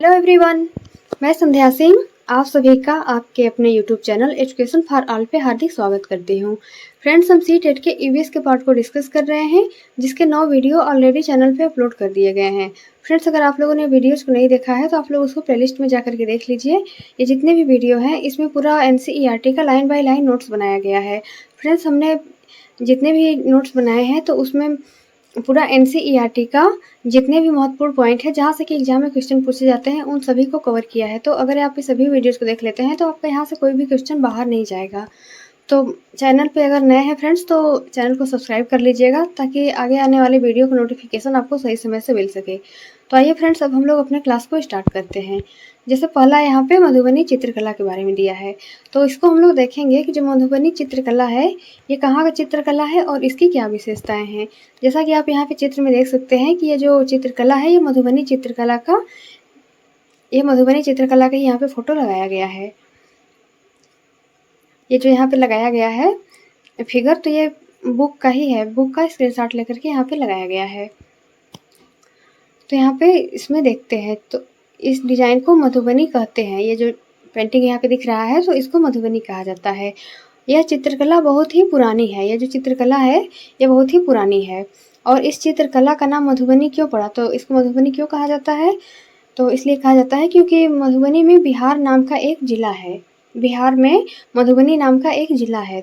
Hello everyone, मैं संध्या सिंह आप सभी का आपके अपने YouTube channel education for all पे हार्दिक स्वागत करती हूँ। फ्रेंड्स, हम सी-टेट के ईवीएस के पार्ट को डिस्कस कर रहे हैं, जिसके 9 वीडियो ऑलरेडी चैनल पे अपलोड कर दिए गए हैं। फ्रेंड्स, अगर आप लोगों ने वीडियोस को नहीं देखा है तो आप लोग उसको प्लेलिस्ट में जाकर के देख लीजिए। ये जितने भी वीडियो हैं इसमें पूरा एनसीईआरटी का लाइन बाय लाइन नोट्स बनाया गया है। फ्रेंड्स, हमने जितने भी नोट्स बनाए हैं तो उसमें पूरा एनसीईआरटी का जितने भी महत्वपूर्ण पॉइंट है जहाँ से कि एग्जाम में क्वेश्चन पूछे जाते हैं उन सभी को कवर किया है। तो अगर आप ये सभी वीडियोस को देख लेते हैं तो आपका यहाँ से कोई भी क्वेश्चन बाहर नहीं जाएगा। तो चैनल पे अगर नए हैं फ्रेंड्स तो चैनल को सब्सक्राइब कर लीजिएगा ताकि आगे आने वाले वीडियो का नोटिफिकेशन आपको सही समय से मिल सके। तो आइए फ्रेंड्स, अब हम लोग अपने क्लास को स्टार्ट करते हैं। जैसे पहला यहाँ पे मधुबनी चित्रकला के बारे में दिया है, तो इसको हम लोग देखेंगे कि जो मधुबनी चित्रकला है ये कहाँ का चित्रकला है और इसकी क्या विशेषताएं हैं। जैसा कि आप यहाँ पे चित्र में देख सकते हैं कि ये जो चित्रकला है ये मधुबनी चित्रकला का ही यहाँ पे फोटो लगाया गया है। ये जो यहाँ पे लगाया गया है फिगर, तो ये बुक का ही है, बुक का स्क्रीनशॉट लेकर के यहाँ पे लगाया गया है। तो यहाँ पे इसमें देखते हैं तो इस डिजाइन को मधुबनी कहते हैं। ये जो पेंटिंग यहाँ पे दिख रहा है तो इसको मधुबनी कहा जाता है। यह चित्रकला बहुत ही पुरानी है। ये जो चित्रकला है ये बहुत ही पुरानी है। और इस चित्रकला का नाम मधुबनी क्यों पड़ा, तो इसको मधुबनी क्यों कहा जाता है, तो इसलिए कहा जाता है क्योंकि मधुबनी में बिहार नाम का एक जिला है। बिहार में मधुबनी नाम का एक जिला है।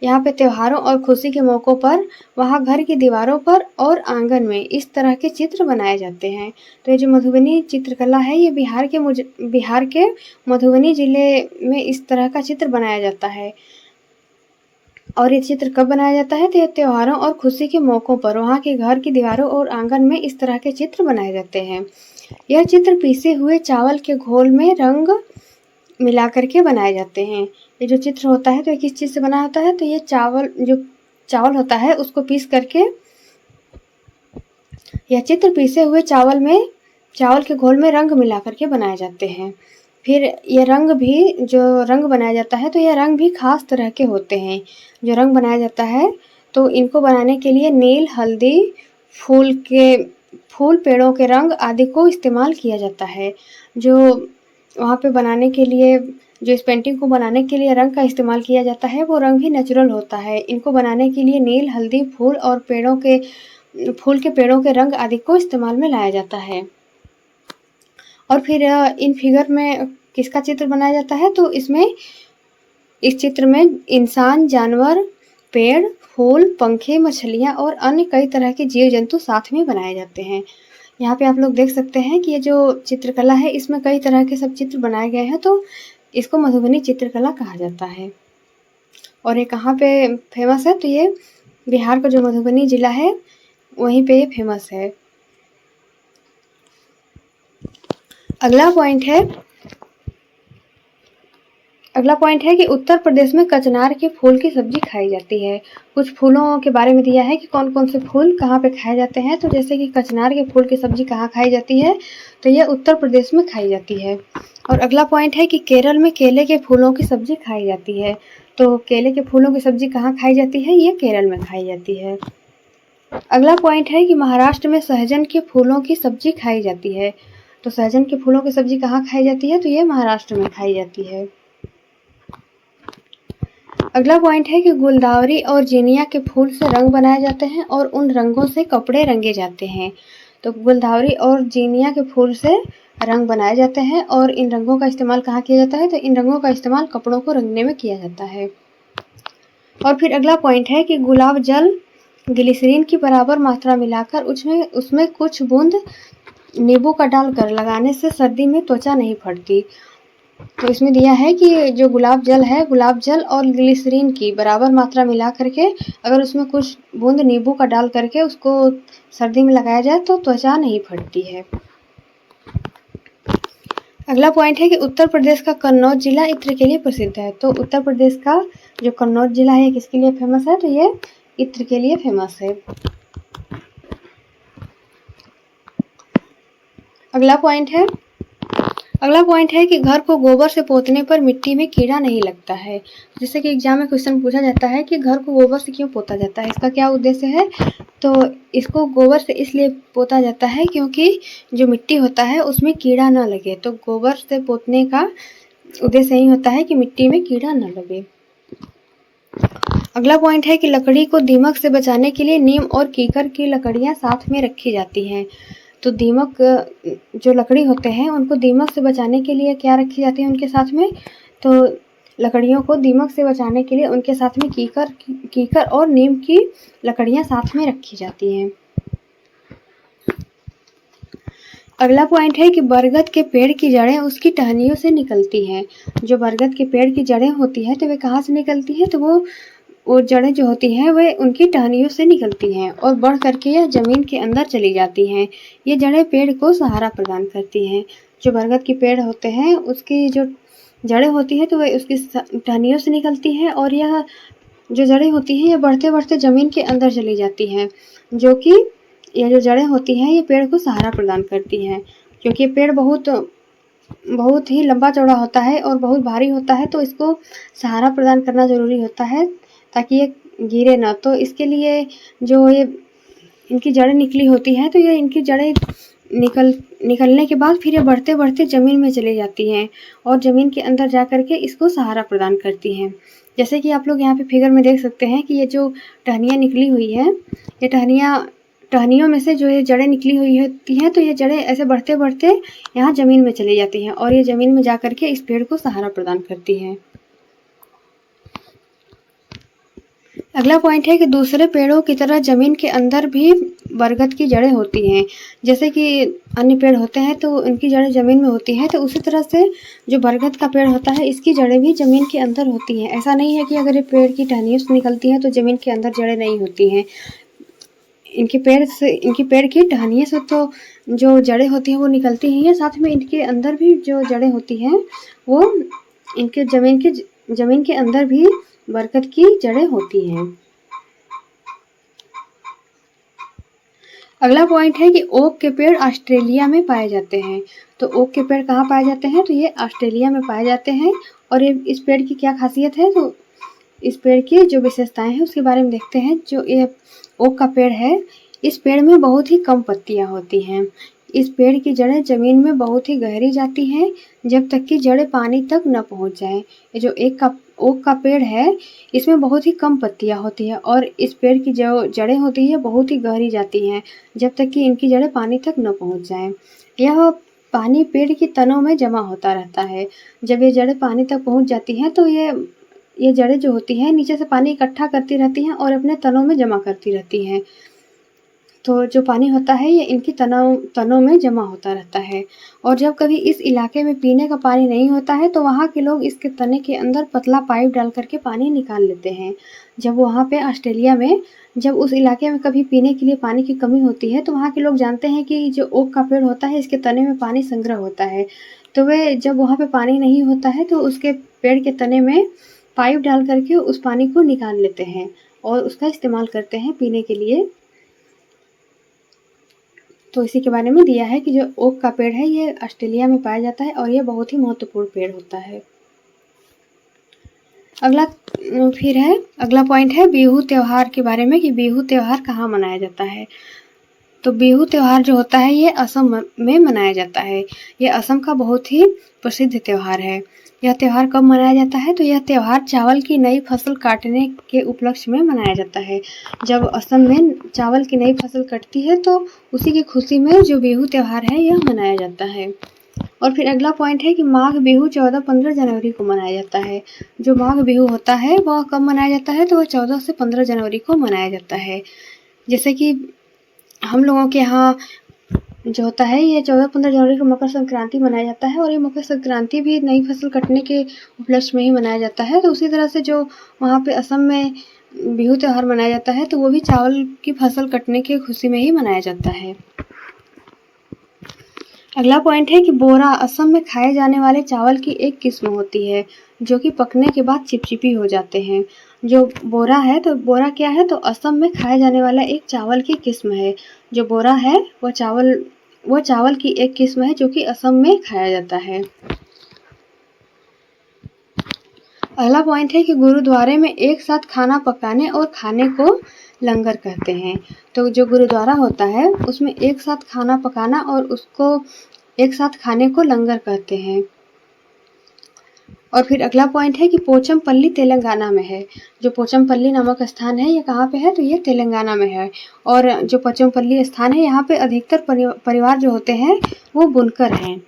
यहाँ पे त्योहारों और खुशी के मौक़ों पर वहाँ घर की दीवारों पर और आंगन में इस तरह के चित्र बनाए जाते हैं। तो ये जो मधुबनी चित्रकला है ये बिहार के मधुबनी ज़िले में इस तरह का चित्र बनाया जाता है। और ये चित्र कब बनाया जाता है, तो ये त्योहारों और खुशी के मौक़ों पर वहाँ के घर की दीवारों और आंगन में इस तरह के चित्र बनाए जाते हैं। यह चित्र पीसे हुए चावल के घोल में रंग मिला करके बनाए जाते हैं। ये जो चित्र होता है तो ये किस चीज़ से बना होता है, तो ये चावल होता है उसको पीस करके यह चित्र पीसे हुए चावल के घोल में रंग मिला करके बनाए जाते हैं। फिर ये रंग भी जो रंग बनाया जाता है तो यह रंग भी खास तरह के होते हैं। जो रंग बनाया जाता है तो इनको बनाने के लिए नील, हल्दी, फूल, पेड़ों के रंग आदि को इस्तेमाल किया जाता है। जो वहाँ पे बनाने के लिए, जो इस पेंटिंग को बनाने के लिए रंग का इस्तेमाल किया जाता है वो रंग भी नेचुरल होता है। इनको बनाने के लिए नील, हल्दी, फूल के पेड़ों के रंग आदि को इस्तेमाल में लाया जाता है। और फिर इन फिगर में किसका चित्र बनाया जाता है, तो इस चित्र में इंसान, जानवर, पेड़, फूल, पंखे, मछलियाँ और अन्य कई तरह के जीव जंतु साथ में बनाए जाते हैं। यहाँ पे आप लोग देख सकते हैं कि ये जो चित्रकला है इसमें कई तरह के सब चित्र बनाए गए हैं, तो इसको मधुबनी चित्रकला कहा जाता है। और ये कहाँ पे फेमस है, तो ये बिहार का जो मधुबनी जिला है वहीं पे ये फेमस है। अगला पॉइंट है कि उत्तर प्रदेश में कचनार के फूल की सब्जी खाई जाती है। कुछ फूलों के बारे में दिया है कि कौन कौन से फूल कहाँ पे खाए जाते हैं। तो जैसे कि कचनार के फूल की सब्जी कहाँ खाई जाती है, तो यह उत्तर प्रदेश में खाई जाती है। और अगला पॉइंट है कि केरल में केले के फूलों की सब्जी खाई जाती है। तो केले के फूलों की सब्जी कहाँ खाई जाती है, ये केरल में खाई जाती है। अगला पॉइंट है कि महाराष्ट्र में सहजन के फूलों की सब्जी खाई जाती है। तो सहजन के फूलों की सब्जी कहाँ खाई जाती है, तो ये महाराष्ट्र में खाई जाती है। अगला पॉइंट है कि गुलदावरी और जिनिया के फूल से रंग बनाए जाते हैं और उन रंगों से कपड़े रंगे जाते हैं। तो गुलदावरी और जिनिया के फूल से रंग बनाए जाते हैं और इन रंगों का इस्तेमाल कहाँ किया जाता है, तो इन रंगों का इस्तेमाल कपड़ों को रंगने में किया जाता है। और फिर अगला पॉइंट है कि गुलाब जल ग्लिसरीन की बराबर मात्रा मिलाकर उसमें कुछ बूंद नींबू का डालकर लगाने से सर्दी में त्वचा नहीं फटती। तो इसमें दिया है कि जो गुलाब जल और ग्लिसरीन की बराबर मात्रा मिला करके अगर उसमें कुछ बूंद नींबू का डाल करके उसको सर्दी में लगाया जाए तो त्वचा नहीं फटती है। अगला पॉइंट है कि उत्तर प्रदेश का कन्नौज जिला इत्र के लिए प्रसिद्ध है। तो उत्तर प्रदेश का जो कन्नौज जिला है किसके लिए फेमस है, तो ये इत्र के लिए फेमस है। अगला पॉइंट है कि घर को गोबर से पोतने पर मिट्टी में कीड़ा नहीं लगता है। जैसे कि एग्जाम में क्वेश्चन पूछा जाता है कि घर को गोबर से क्यों पोता जाता है, इसका क्या उद्देश्य है, तो इसको गोबर से इसलिए पोता जाता है क्योंकि जो मिट्टी होता है उसमें कीड़ा ना लगे। तो गोबर से पोतने का उद्देश्य यही होता है कि मिट्टी में कीड़ा ना लगे। अगला पॉइंट है कि लकड़ी को दीमक से बचाने के लिए नीम और कीकर की लकड़ियाँ साथ में रखी जाती हैं। तो दीमक जो लकड़ी होते हैं उनको दीमक से बचाने के लिए क्या रखी जाती है उनके साथ में, तो लकड़ियों को दीमक से बचाने के लिए उनके साथ में कीकर और नीम की लकड़ियाँ साथ में रखी जाती हैं। अगला पॉइंट है कि बरगद के पेड़ की जड़ें उसकी टहनियों से निकलती हैं। जो बरगद के पेड़ की जड़ें होती हैं तो वे कहाँ से निकलती हैं, तो वो जड़ें जो होती हैं वे उनकी टहनियों से निकलती हैं और बढ़ करके यह ज़मीन के अंदर चली जाती हैं। ये जड़ें पेड़ को सहारा प्रदान करती हैं। जो बरगद के पेड़ होते हैं उसकी जो जड़ें होती हैं तो वह उसकी टहनियों से निकलती हैं और यह जो जड़ें होती हैं ये बढ़ते बढ़ते ज़मीन के अंदर चली जाती हैं, जो कि ये जो जड़ें होती हैं ये पेड़ को सहारा प्रदान करती हैं। क्योंकि पेड़ बहुत ही लंबा चौड़ा होता है और बहुत भारी होता है, तो इसको सहारा प्रदान करना ज़रूरी होता है ताकि ये गिरे ना। तो इसके लिए जो ये इनकी जड़ें निकली होती हैं तो ये इनकी जड़ें निकलने के बाद फिर ये बढ़ते बढ़ते ज़मीन में चली जाती हैं और ज़मीन के अंदर जा कर के इसको सहारा प्रदान करती हैं। जैसे कि आप लोग यहाँ पे फिगर में देख सकते हैं कि ये जो टहनियाँ निकली हुई हैं, ये टहनियों में से जो ये जड़ें निकली हुई होती हैं तो ये जड़ें ऐसे बढ़ते बढ़ते यहाँ ज़मीन में चली जाती हैं और ये ज़मीन में जा कर के इस पेड़ को सहारा प्रदान करती हैं। अगला पॉइंट है कि दूसरे पेड़ों की तरह ज़मीन के अंदर भी बरगद की जड़ें होती हैं। जैसे कि अन्य पेड़ होते हैं तो उनकी जड़ें ज़मीन में होती हैं, तो उसी तरह से जो बरगद का पेड़ होता है इसकी जड़ें भी ज़मीन के अंदर होती हैं। ऐसा नहीं है कि अगर ये पेड़ की टहनियों से निकलती हैं तो ज़मीन के अंदर जड़ें नहीं होती हैं। इनके पेड़ की टहनियों से तो जो जड़ें होती हैं वो निकलती ही हैं, साथ में इनके अंदर भी जो जड़ें होती हैं वो इनके ज़मीन के अंदर भी बरगद की जड़ें होती हैं। अगला पॉइंट है कि ओक के पेड़ ऑस्ट्रेलिया में पाए जाते हैं। तो ओक के पेड़ कहाँ पाए जाते हैं, तो ये ऑस्ट्रेलिया में पाए जाते हैं। और ये इस पेड़ की क्या खासियत है, तो इस पेड़ की जो विशेषताएं हैं उसके बारे में देखते हैं। जो ये ओक का पेड़ है, इस पेड़ में बहुत ही कम पत्तियां होती हैं। इस पेड़ की जड़ें ज़मीन में बहुत ही गहरी जाती हैं जब तक कि जड़ें पानी तक न पहुंच जाएं। ये जो ओक का पेड़ है इसमें बहुत ही कम पत्तियां होती हैं और इस पेड़ की जो जड़ें होती हैं बहुत ही गहरी जाती हैं जब तक कि इनकी जड़ें पानी तक न पहुंच जाएं। यह पानी पेड़ की तनों में जमा होता रहता है। जब ये जड़ें पानी तक पहुंच जाती हैं तो ये जड़ें जो होती हैं नीचे से पानी इकट्ठा करती रहती हैं और अपने तनों में जमा करती रहती हैं। तो जो पानी होता है ये इनकी तनों में जमा होता रहता है। और जब कभी इस इलाके में पीने का पानी नहीं होता है तो वहाँ के लोग इसके तने के अंदर पतला पाइप डाल करके पानी निकाल लेते हैं। जब वहाँ पे ऑस्ट्रेलिया में जब उस इलाके में कभी पीने के लिए पानी की कमी होती है तो वहाँ के लोग जानते हैं कि जो ओक का पेड़ होता है इसके तने में पानी संग्रह होता है। तो वे जब वहाँ पे पानी नहीं होता है तो उसके पेड़ के तने में पाइप डाल करके उस पानी को निकाल लेते हैं और उसका इस्तेमाल करते हैं पीने के लिए। तो इसी के बारे में दिया है कि जो ओक का पेड़ है ये ऑस्ट्रेलिया में पाया जाता है और ये बहुत ही महत्वपूर्ण पेड़ होता है। अगला पॉइंट है बिहू त्योहार के बारे में कि बिहू त्योहार कहाँ मनाया जाता है। तो बिहू त्योहार जो होता है ये असम में मनाया जाता है। ये असम का बहुत ही प्रसिद्ध त्योहार है। यह त्योहार कब मनाया जाता है, तो यह त्योहार चावल की नई फसल काटने के उपलक्ष्य में मनाया जाता है। जब असम में चावल की नई फसल कटती है तो उसी की खुशी में जो बिहू त्योहार है यह मनाया जाता है। और फिर अगला पॉइंट है कि माघ बिहू 14-15 जनवरी को मनाया जाता है। जो माघ बिहू होता है वह कब मनाया जाता है, तो वह 14 से 15 जनवरी को मनाया जाता है। जैसे कि हम लोगों के यहाँ जो होता है ये 14-15 जनवरी को मकर संक्रांति मनाया जाता है और ये मकर संक्रांति भी नई फसल कटने के उपलक्ष्य में ही मनाया जाता है। तो उसी तरह से जो वहाँ पे असम में बिहू त्योहार मनाया जाता है तो वो भी चावल की फसल कटने की खुशी में ही मनाया जाता है। अगला पॉइंट है कि बोरा असम में खाए जाने वाले चावल की एक किस्म होती है जो कि पकने के बाद चिपचिपी हो जाते हैं। जो बोरा है, तो बोरा क्या है, तो असम में खाए जाने वाला एक चावल की किस्म है। जो बोरा है वो चावल की एक किस्म है जो कि असम में खाया जाता है। अगला पॉइंट है कि गुरुद्वारे में एक साथ खाना पकाने और खाने को लंगर कहते हैं। तो जो गुरुद्वारा होता है उसमें एक साथ खाना पकाना और उसको एक साथ खाने को लंगर कहते हैं। और फिर अगला पॉइंट है कि पोचमपल्ली तेलंगाना में है। जो पोचमपल्ली नामक स्थान है ये कहाँ पे है, तो ये तेलंगाना में है। और जो पोचमपल्ली स्थान है यहाँ पे अधिकतर परिवार जो होते हैं वो बुनकर हैं।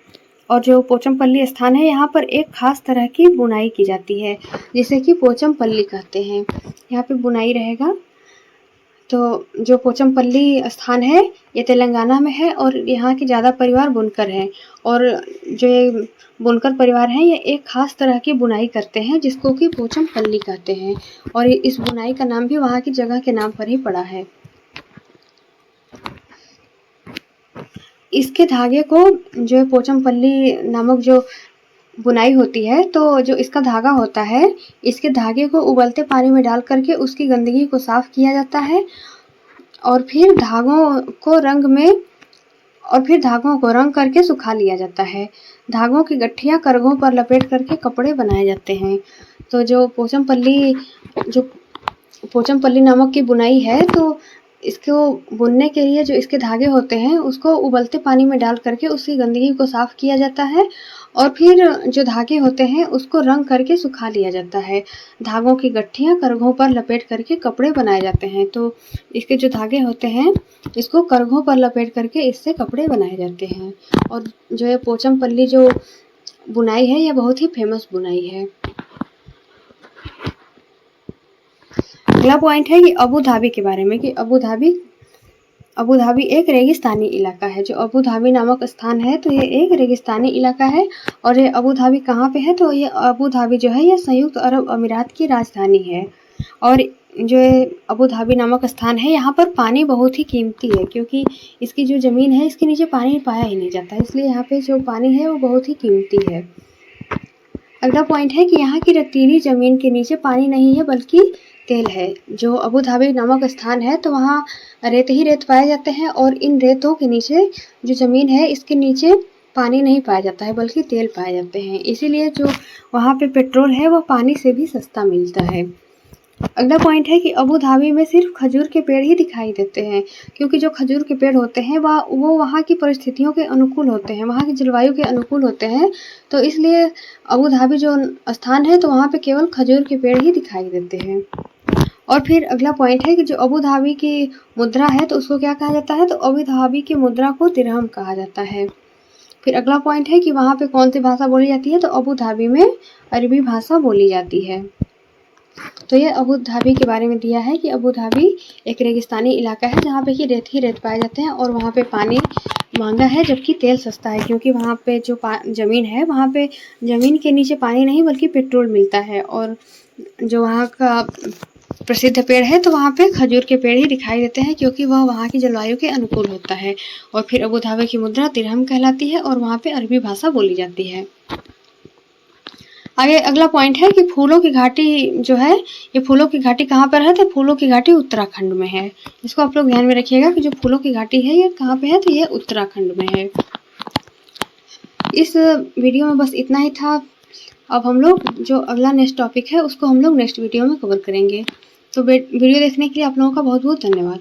और जो पोचमपल्ली स्थान है यहाँ पर एक खास तरह की बुनाई की जाती है जिसे कि पोचमपल्ली कहते हैं। यहाँ पे बुनाई रहेगा। तो जो पोचमपल्ली स्थान है ये तेलंगाना में है और यहाँ के ज़्यादा परिवार बुनकर हैं। और जो ये बुनकर परिवार हैं ये एक खास तरह की बुनाई करते हैं जिसको कि पोचमपल्ली कहते हैं। और इस बुनाई का नाम भी वहाँ की जगह के नाम पर ही पड़ा है। इसके धागे को जो पोचमपल्ली नामक जो बुनाई होती है तो जो इसका धागा होता है इसके धागे को उबलते पानी में डाल करके उसकी गंदगी को साफ किया जाता है और फिर धागों को रंग करके सुखा लिया जाता है। धागों की गठियाँ करघों पर लपेट करके कपड़े बनाए जाते हैं। तो जो पोचमपल्ली नामक की बुनाई है तो इसको बुनने के लिए जो इसके धागे होते हैं उसको उबलते पानी में डाल करके उसकी गंदगी को साफ किया जाता है और फिर जो धागे होते हैं उसको रंग करके सुखा लिया जाता है। धागों की गठियाँ करघों पर लपेट करके कपड़े बनाए जाते हैं। तो इसके जो धागे होते हैं इसको करघों पर लपेट करके इससे कपड़े बनाए जाते हैं। और जो ये पोचमपल्ली जो बुनाई है यह बहुत ही फेमस बुनाई है। अगला पॉइंट है कि अबू धाबी के बारे में कि अबू धाबी एक रेगिस्तानी इलाका है। जो अबू धाबी नामक स्थान है तो ये एक रेगिस्तानी इलाका है। और ये अबू धाबी कहाँ पे है, तो ये अबू धाबी जो है ये संयुक्त अरब अमीरात की राजधानी है। और जो अबू धाबी नामक स्थान है यहाँ पर पानी बहुत ही कीमती है क्योंकि इसकी जो ज़मीन है इसके नीचे पानी पाया ही नहीं जाता, इसलिए यहाँ पे जो पानी है वो बहुत ही कीमती है। अगला पॉइंट है कि यहाँ की रेतीली ज़मीन के नीचे पानी नहीं है बल्कि तेल है। जो अबू धाबी नामक स्थान है तो वहाँ रेत ही रेत पाए जाते हैं और इन रेतों के नीचे जो ज़मीन है इसके नीचे पानी नहीं पाया जाता है बल्कि तेल पाए जाते हैं, इसीलिए जो वहाँ पे पेट्रोल है वो पानी से भी सस्ता मिलता है। अगला पॉइंट है कि अबू धाबी में सिर्फ खजूर के पेड़ ही दिखाई देते हैं क्योंकि जो खजूर के पेड़ होते हैं वो वहाँ की परिस्थितियों के अनुकूल होते हैं, वहाँ की जलवायु के अनुकूल होते हैं। तो इसलिए अबू धाबी जो स्थान है तो वहाँ पे केवल खजूर के पेड़ ही दिखाई देते हैं। और फिर अगला पॉइंट है कि जो अबू धाबी की मुद्रा है तो उसको क्या कहा जाता है, तो अबू धाबी की मुद्रा को दिरहम कहा जाता है। फिर अगला पॉइंट है कि वहाँ पे कौन सी भाषा बोली जाती है, तो अबू धाबी में अरबी भाषा बोली जाती है। तो ये अबू धाबी के बारे में दिया है कि अबू धाबी एक रेगिस्तानी इलाका है जहाँ पे कि रेत ही रेत पाए जाते हैं और वहाँ पे पानी महंगा है जबकि तेल सस्ता है क्योंकि वहाँ पे जो ज़मीन है वहाँ पे ज़मीन के नीचे पानी नहीं बल्कि पेट्रोल मिलता है। और जो वहाँ का प्रसिद्ध पेड़ है तो वहाँ पे खजूर के पेड़ ही दिखाई देते हैं क्योंकि वह वहाँ की जलवायु के अनुकूल होता है। और फिर अबू धाबी की मुद्रा दिरहम कहलाती है और वहाँ पे अरबी भाषा बोली जाती है। आगे अगला पॉइंट है कि फूलों की घाटी जो है, ये फूलों की घाटी कहाँ पर है, तो फूलों की घाटी उत्तराखंड में है। इसको आप लोग ध्यान में रखिएगा कि जो फूलों की घाटी है ये कहाँ पे है, तो ये उत्तराखंड में है। इस वीडियो में बस इतना ही था। अब हम लोग जो अगला नेक्स्ट टॉपिक है उसको हम लोग नेक्स्ट वीडियो में कवर करेंगे। तो वीडियो देखने के लिए आप लोगों का बहुत बहुत धन्यवाद।